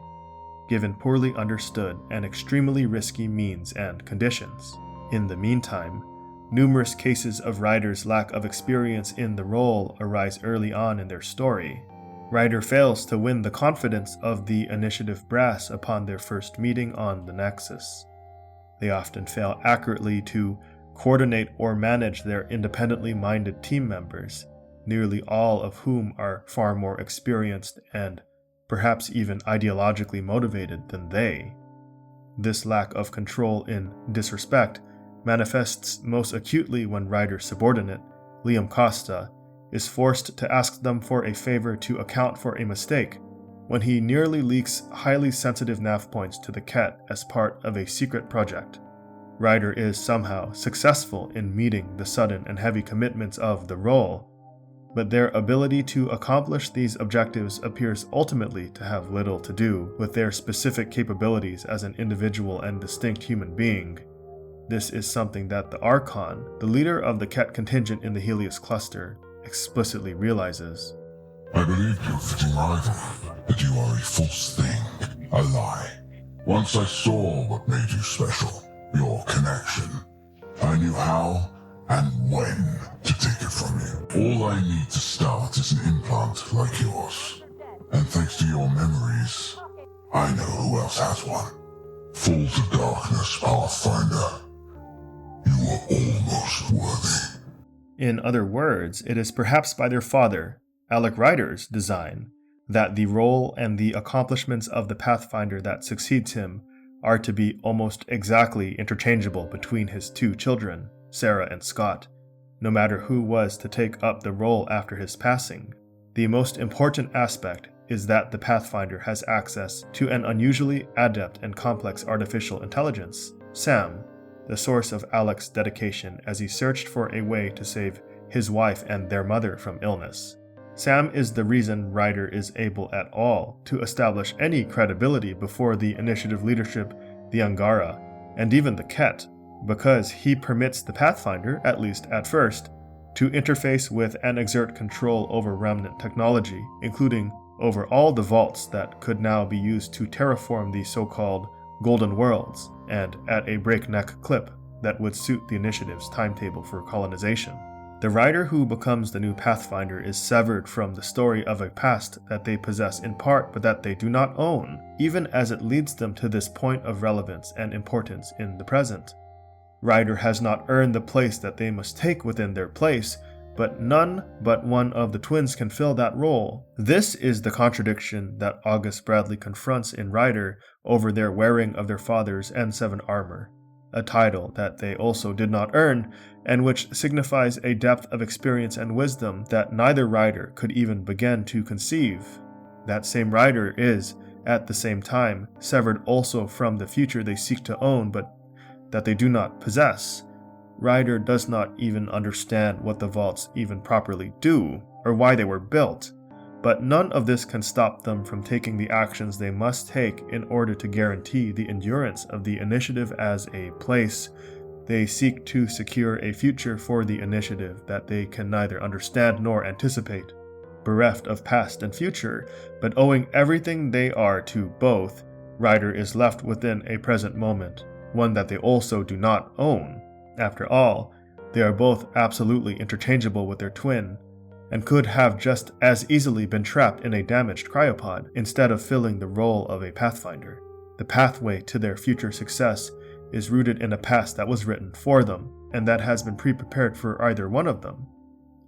Speaker 3: given poorly understood and extremely risky means and conditions. In the meantime, numerous cases of Ryder's lack of experience in the role arise early on in their story. Ryder fails to win the confidence of the initiative brass upon their first meeting on the Nexus. They often fail accurately to coordinate or manage their independently minded team members, nearly all of whom are far more experienced and perhaps even ideologically motivated than they. This lack of control in disrespect manifests most acutely when Ryder's subordinate, Liam Costa, is forced to ask them for a favor to account for a mistake when he nearly leaks highly sensitive nav points to the Ket as part of a secret project. Ryder is somehow successful in meeting the sudden and heavy commitments of the role, but their ability to accomplish these objectives appears ultimately to have little to do with their specific capabilities as an individual and distinct human being. This is something that the Archon, the leader of the Ket contingent in the Helios cluster, explicitly realizes.
Speaker 7: I believed you, fitting rival, that you are a false thing, a lie. Once I saw what made you special, your connection. I knew how and when to take it from you. All I need to start is an implant like yours. And thanks to your memories, I know who else has one. Fall to darkness, Pathfinder. You are almost worthy.
Speaker 3: In other words, it is perhaps by their father, Alec Ryder's design, that the role and the accomplishments of the Pathfinder that succeeds him are to be almost exactly interchangeable between his two children, Sarah and Scott, no matter who was to take up the role after his passing. The most important aspect is that the Pathfinder has access to an unusually adept and complex artificial intelligence, Sam, the source of Alec's dedication as he searched for a way to save his wife and their mother from illness. Sam is the reason Ryder is able at all to establish any credibility before the initiative leadership, the Angara, and even the Ket, because he permits the Pathfinder, at least at first, to interface with and exert control over remnant technology, including over all the vaults that could now be used to terraform the so-called Golden Worlds, and at a breakneck clip that would suit the initiative's timetable for colonization. The rider who becomes the new Pathfinder is severed from the story of a past that they possess in part but that they do not own, even as it leads them to this point of relevance and importance in the present. Rider has not earned the place that they must take within their place, but none but one of the twins can fill that role. This is the contradiction that August Bradley confronts in Rider over their wearing of their father's N7 armor, a title that they also did not earn, and which signifies a depth of experience and wisdom that neither rider could even begin to conceive. That same rider is, at the same time, severed also from the future they seek to own but that they do not possess. Rider does not even understand what the vaults even properly do, or why they were built, but none of this can stop them from taking the actions they must take in order to guarantee the endurance of the initiative as a place. They seek to secure a future for the initiative that they can neither understand nor anticipate. Bereft of past and future, but owing everything they are to both, Rider is left within a present moment, one that they also do not own. After all, they are both absolutely interchangeable with their twin, and could have just as easily been trapped in a damaged cryopod instead of filling the role of a Pathfinder. The pathway to their future success is rooted in a past that was written for them, and that has been pre-prepared for either one of them.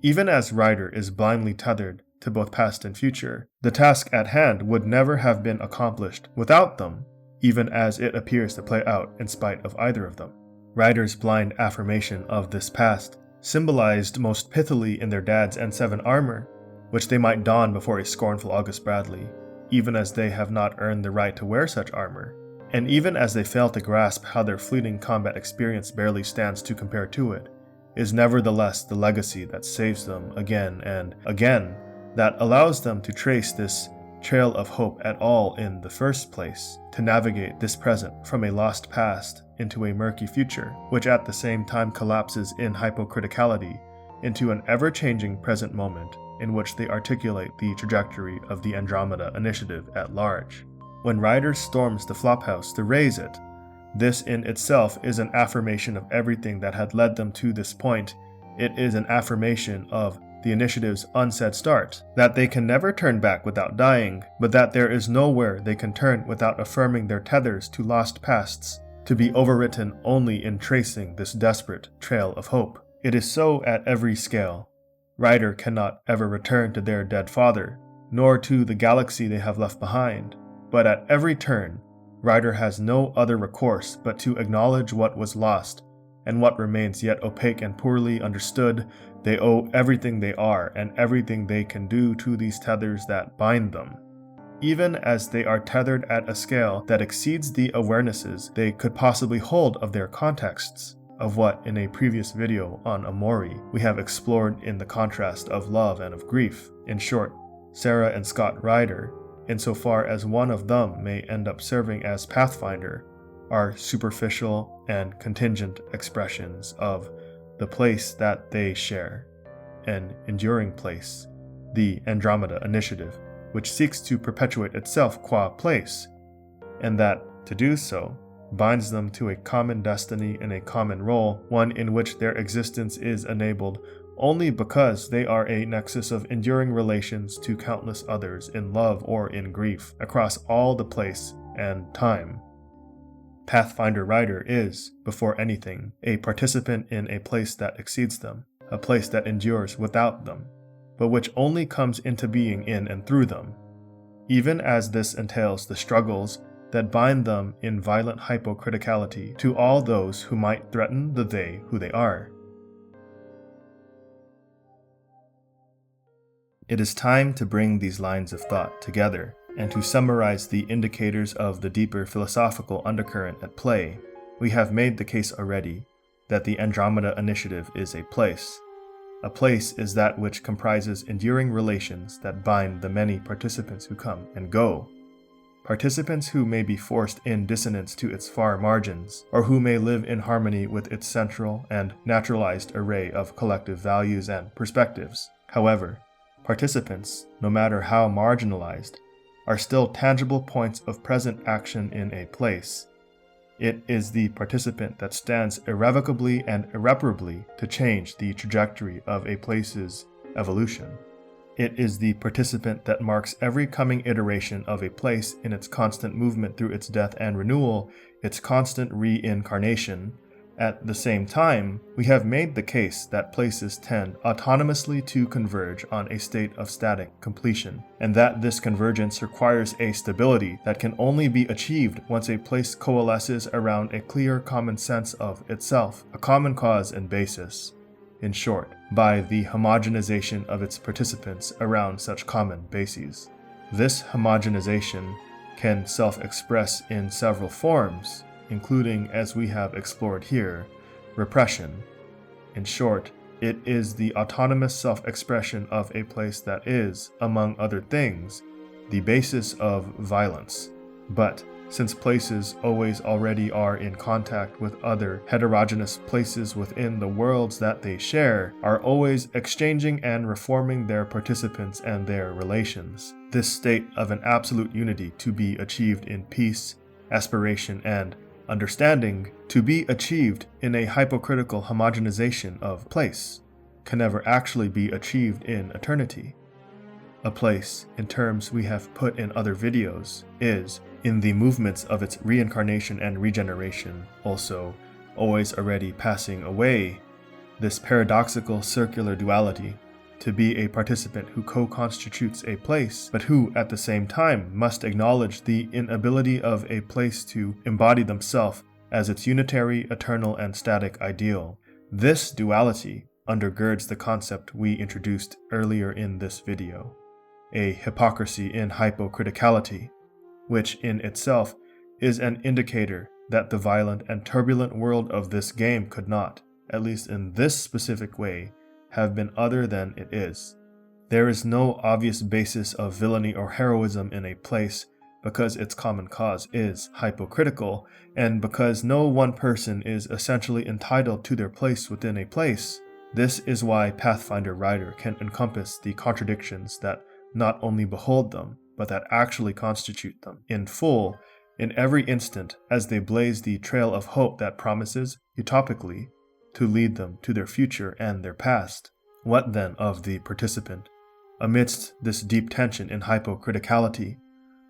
Speaker 3: Even as Rider is blindly tethered to both past and future, the task at hand would never have been accomplished without them, even as it appears to play out in spite of either of them. Rider's blind affirmation of this past, symbolized most pithily in their dad's N7 armor, which they might don before a scornful August Bradley, even as they have not earned the right to wear such armor, and even as they fail to grasp how their fleeting combat experience barely stands to compare to it, is nevertheless the legacy that saves them again and again, that allows them to trace this trail of hope at all in the first place, to navigate this present from a lost past into a murky future, which at the same time collapses in hypocriticality into an ever-changing present moment in which they articulate the trajectory of the Andromeda initiative at large. When Rider storms the flophouse to raise it, this in itself is an affirmation of everything that had led them to this point. It is an affirmation of the initiative's unsaid start, that they can never turn back without dying, but that there is nowhere they can turn without affirming their tethers to lost pasts, to be overwritten only in tracing this desperate trail of hope. It is so at every scale. Rider cannot ever return to their dead father, nor to the galaxy they have left behind, but at every turn, Rider has no other recourse but to acknowledge what was lost, and what remains yet opaque and poorly understood. They owe everything they are and everything they can do to these tethers that bind them, even as they are tethered at a scale that exceeds the awarenesses they could possibly hold of their contexts, of what in a previous video on Amori we have explored in the contrast of love and of grief. In short, Sarah and Scott Rider, insofar as one of them may end up serving as Pathfinder, are superficial and contingent expressions of the place that they share, an enduring place, the Andromeda Initiative, which seeks to perpetuate itself qua place, and that, to do so, binds them to a common destiny and a common role, one in which their existence is enabled only because they are a nexus of enduring relations to countless others in love or in grief, across all the place and time. Pathfinder Rider is, before anything, a participant in a place that exceeds them, a place that endures without them, but which only comes into being in and through them, even as this entails the struggles that bind them in violent hypocriticality to all those who might threaten the they who they are. It is time to bring these lines of thought together and to summarize the indicators of the deeper philosophical undercurrent at play. We have made the case already that the Andromeda Initiative is a place. A place is that which comprises enduring relations that bind the many participants who come and go. participants who may be forced in dissonance to its far margins, or who may live in harmony with its central and naturalized array of collective values and perspectives. However, participants, no matter how marginalized, are still tangible points of present action in a place. It is the participant that stands irrevocably and irreparably to change the trajectory of a place's evolution. It is the participant that marks every coming iteration of a place in its constant movement through its death and renewal, its constant reincarnation. At the same time, we have made the case that places tend autonomously to converge on a state of static completion, and that this convergence requires a stability that can only be achieved once a place coalesces around a clear common sense of itself, a common cause and basis. In short, by the homogenization of its participants around such common bases. This homogenization can self-express in several forms, including, as we have explored here, repression. In short, it is the autonomous self-expression of a place that is, among other things, the basis of violence. But since places always already are in contact with other heterogeneous places within the worlds that they share, are always exchanging and reforming their participants and their relations. This state of an absolute unity to be achieved in peace, aspiration, and understanding, to be achieved in a hypocritical homogenization of place, can never actually be achieved in eternity. A place, in terms we have put in other videos, is, in the movements of its reincarnation and regeneration, also always already passing away. This paradoxical circular duality, to be a participant who co-constitutes a place, but who at the same time must acknowledge the inability of a place to embody themselves as its unitary, eternal, and static ideal. This duality undergirds the concept we introduced earlier in this video, a hypocrisy in hypocriticality, which in itself is an indicator that the violent and turbulent world of this game could not, at least in this specific way, have been other than it is. There is no obvious basis of villainy or heroism in a place because its common cause is hypocritical, and because no one person is essentially entitled to their place within a place. This is why Pathfinder Rider can encompass the contradictions that not only behold them, but that actually constitute them in full in every instant as they blaze the trail of hope that promises, utopically, to lead them to their future and their past. What then of the participant, amidst this deep tension in hypocriticality,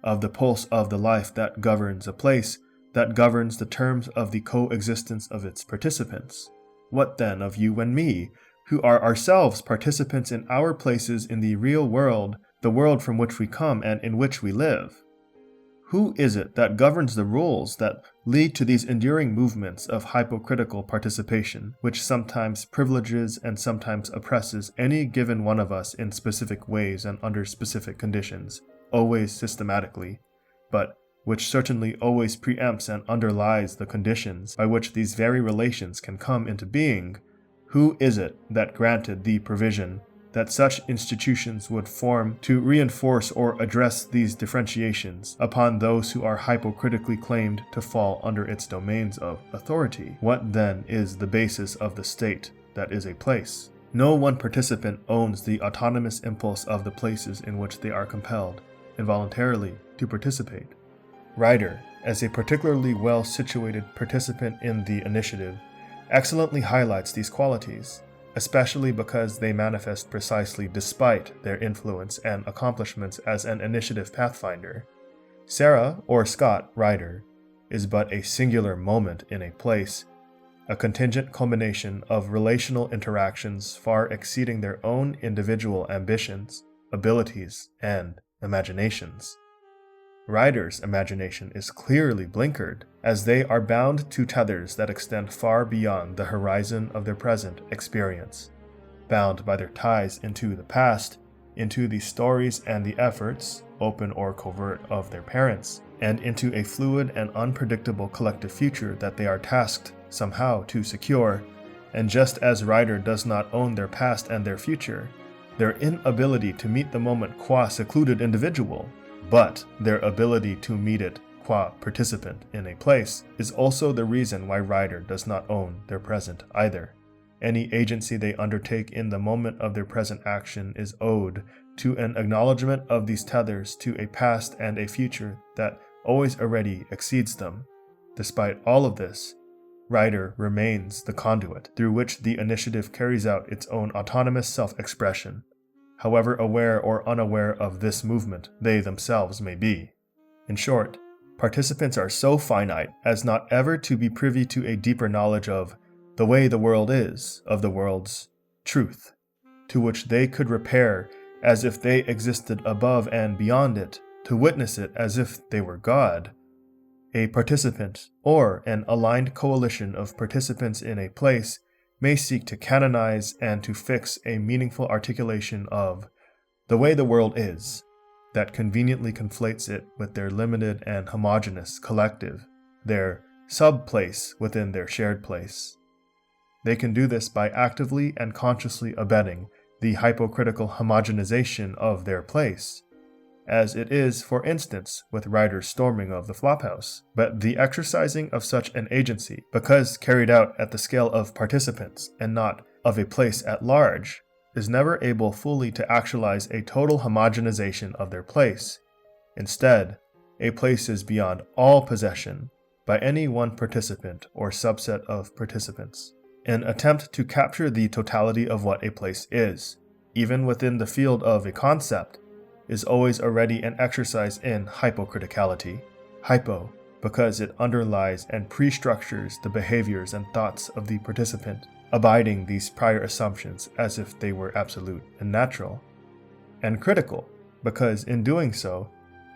Speaker 3: of the pulse of the life that governs a place, that governs the terms of the coexistence of its participants? What then of you and me, who are ourselves participants in our places in the real world, the world from which we come and in which we live? Who is it that governs the rules that lead to these enduring movements of hypocritical participation, which sometimes privileges and sometimes oppresses any given one of us in specific ways and under specific conditions, always systematically, but which certainly always preempts and underlies the conditions by which these very relations can come into being? Who is it that granted the provision that such institutions would form to reinforce or address these differentiations upon those who are hypocritically claimed to fall under its domains of authority? What then is the basis of the state that is a place? No one participant owns the autonomous impulse of the places in which they are compelled, involuntarily, to participate. Ryder, as a particularly well-situated participant in the initiative, excellently highlights these qualities, especially because they manifest precisely despite their influence and accomplishments as an initiative pathfinder. Sarah, or Scott, Ryder, is but a singular moment in a place, a contingent culmination of relational interactions far exceeding their own individual ambitions, abilities, and imaginations. Ryder's imagination is clearly blinkered, as they are bound to tethers that extend far beyond the horizon of their present experience, bound by their ties into the past, into the stories and the efforts, open or covert, of their parents, and into a fluid and unpredictable collective future that they are tasked somehow to secure. And just as Ryder does not own their past and their future, their inability to meet the moment qua secluded individual, but their ability to meet it qua participant in a place is also the reason why Ryder does not own their present either. Any agency they undertake in the moment of their present action is owed to an acknowledgement of these tethers to a past and a future that always already exceeds them. Despite all of this, Ryder remains the conduit through which the initiative carries out its own autonomous self-expression, however aware or unaware of this movement they themselves may be. In short, participants are so finite as not ever to be privy to a deeper knowledge of the way the world is, of the world's truth, to which they could repair as if they existed above and beyond it, to witness it as if they were God. A participant, or an aligned coalition of participants in a place, may seek to canonize and to fix a meaningful articulation of the way the world is, that conveniently conflates it with their limited and homogeneous collective, their sub-place within their shared place. They can do this by actively and consciously abetting the hypocritical homogenization of their place, as it is, for instance, with Ryder's storming of the Flophouse. But the exercising of such an agency, because carried out at the scale of participants and not of a place at large, is never able fully to actualize a total homogenization of their place. Instead, a place is beyond all possession by any one participant or subset of participants. An attempt to capture the totality of what a place is, even within the field of a concept, is always already an exercise in hypocriticality. Hypo, because it underlies and pre-structures the behaviors and thoughts of the participant, abiding these prior assumptions as if they were absolute and natural. And critical, because in doing so,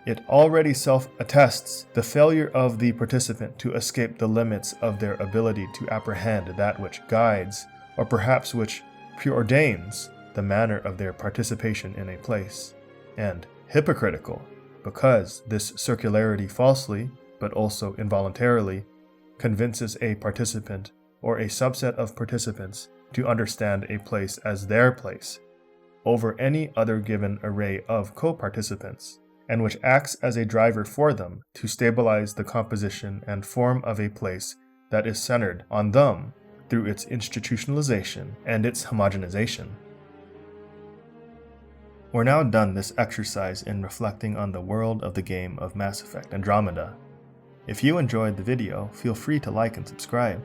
Speaker 3: it already self-attests the failure of the participant to escape the limits of their ability to apprehend that which guides, or perhaps which preordains, the manner of their participation in a place. And hypocritical, because this circularity falsely, but also involuntarily, convinces a participant or a subset of participants to understand a place as their place over any other given array of co-participants, and which acts as a driver for them to stabilize the composition and form of a place that is centered on them through its institutionalization and its homogenization. We're now done this exercise in reflecting on the world of the game of Mass Effect Andromeda. If you enjoyed the video, feel free to like and subscribe.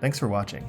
Speaker 3: Thanks for watching.